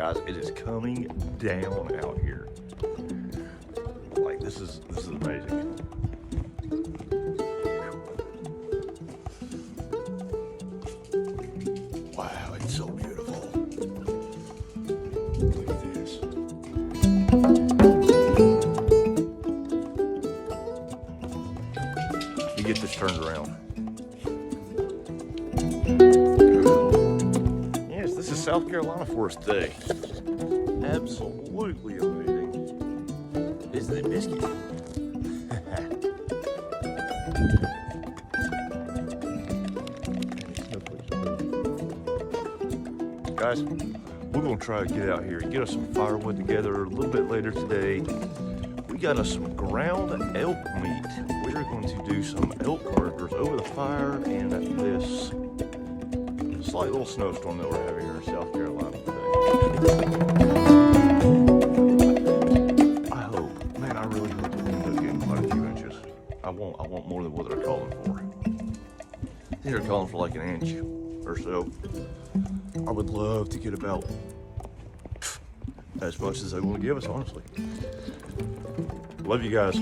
Guys, it is coming down out here. Like this is amazing. Wow, it's so beautiful. Look at this. You get this turned around. Yes, this is South Carolina Forest Day. Absolutely amazing. Isn't it, Biscuit? Guys, we're gonna try to get out here and get us some firewood together a little bit later today. We got us some ground elk meat. We're going to do some elk burgers over the fire in this slight little snowstorm that we're having here in South Carolina today. I hope, man, I really hope that we end up getting quite a few inches. I want more than what they're calling for. I think they're calling for like an inch or so. I would love to get about as much as they want to give us, honestly. Love you guys.